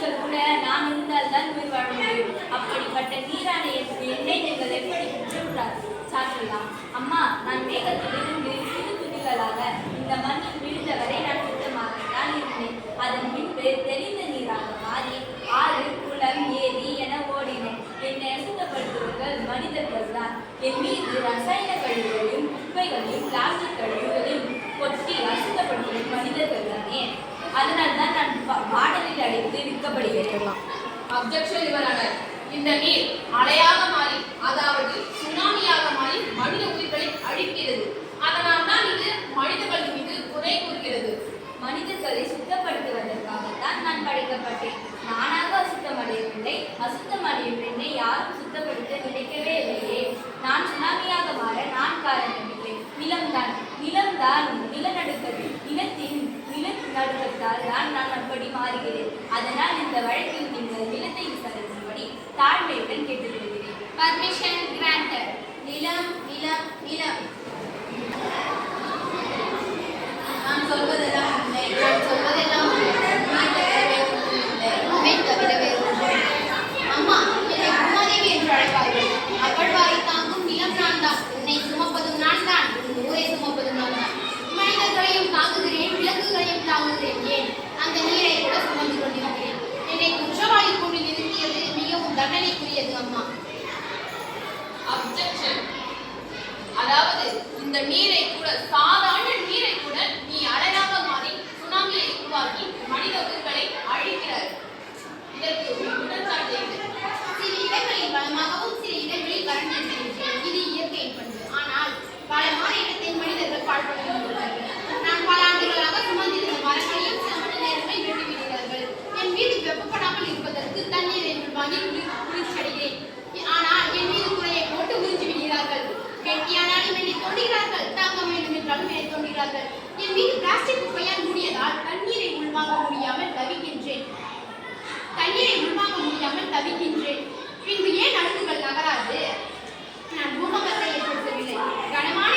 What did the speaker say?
விலங்குகள் கூட நான் இருந்தால்தான் உயிர் வாழ முடியும். அப்படிப்பட்ட நீரான என்னை நீங்கள் எப்படி குற்றம் சாட்டலாம்? அம்மா, நான் மேகத்திலிருந்து சிறு துளிகளாக இந்த மண்ணில் விழுந்தவரை நான் சுத்தமாகத்தான் இருந்தேன். அதன் பின்பு தெரிந்த நீராக மாறி ஆறு, குளம், ஏரி என ஓடினேன். என்னை அசுத்தப்படுத்துவர்கள் மனிதர்கள் தான். என் மீது ரசாயன கழிவுகளையும் குப்பைகளையும் பிளாஸ்டிக் கழிவுகளையும் கொட்டி அசுத்தப்படுத்துவது மனிதர்கள் தானே. அதனால்தான் நான் பாடலில் அடைத்து விற்கப்படுகிறேன். Objection your honour. இந்த நீர் அலையாக மாறி, அதாவது சுனாமியாக மாறி மனித உயிர்களை அழிக்கிறது. அதனால் தான் இது மனிதர்கள் மீது குறை கூறுகிறது. மனிதர்களை சுத்தப்படுத்துவதற்காகத்தான் நான் படைக்கப்பட்டேன். நானாக அசுத்தமடையவில்லை. அசுத்தமடையும் என்னை யாரும் சுத்தப்படுத்த நினைக்கவே இல்லையே. நான் சுனாமியாக மாற நான் காரணமில்லை. நிலம்தான் நிலநடுக்கத்தால் தான் நான் அப்படி மாறுகிறேன். அதனால் இந்த வழக்கில் நீங்கள் நிலத்தை விசாரிக்கும்படி தாழ்மையுடன் கேட்டுக்கொள்கிறேன். Permission granted. நிலம் நிலம் நிலம். நான் சொல்வதெல்லாம் இல்லை. நான் சொல்வதெல்லாம் தவிர வேறு அம்மா, என்னை உமாதேவி என்று அழைப்பார்கள். அகழ்வாரை தாங்கும் நிலம் நான் தான். என்னை சுமப்பதும் நான் தான். ஊரை சுமப்பதும் நான் தான். மனிதர்களையும் தாங்குகிறேன், விலங்குகளையும் தாங்குகிறேன். ஏன் அந்த நீரை கூட சுமந்து கொண்டிருக்கிறேன். என்னை குற்றவாளி கொண்டு நிறுத்தியது மிகவும் தண்டனைக்குரியது அம்மா. அப்ஜெக்ஷன். அதாவது இந்த நீரை கூட, சாதாரண நீரை கூட நீ அலையாக மாறி சுனாமியை உருவாக்கி மனித உயிர்களை அழிக்கிறாய். இதற்கு குற்றச்சாட்டு இது. சில இடங்களில் பலமாகவும் சில இடங்களில் கரண்டிருக்கிறேன். இது இயற்கையின் பண்பு. ஆனால் பலமான இடத்தில் மனிதர்கள் பாழ்படுகிறார்கள். நான் பல ஆண்டுகளாக சுமந்திருந்த மரங்களையும் சில மணி நேரங்களில் வெட்டிவிடுகிறார்கள். என் வீடு வெப்பப்படாமல் இருப்பதற்கு தண்ணீரை வாங்கி குளிர்ச்சடைகிறேன். ஆனால் என் மீது குறையை போட்டு உறிஞ்சி விடுகிறார்கள். கெட்டியானாலும் என்னை தோன்றுகிறார்கள், தாங்க வேண்டும் என்றாலும் என்னை தோன்றுகிறார்கள். என் மீது பிளாஸ்டிக் குப்பையால் மூடியதால் தண்ணீரை உள்வாங்க முடியாமல் தவிக்கின்றேன். பின்பு ஏன் அடுக்குகள் நகராது? நான் பூகம்பத்தை ஏற்படுத்தவில்லை. கனமான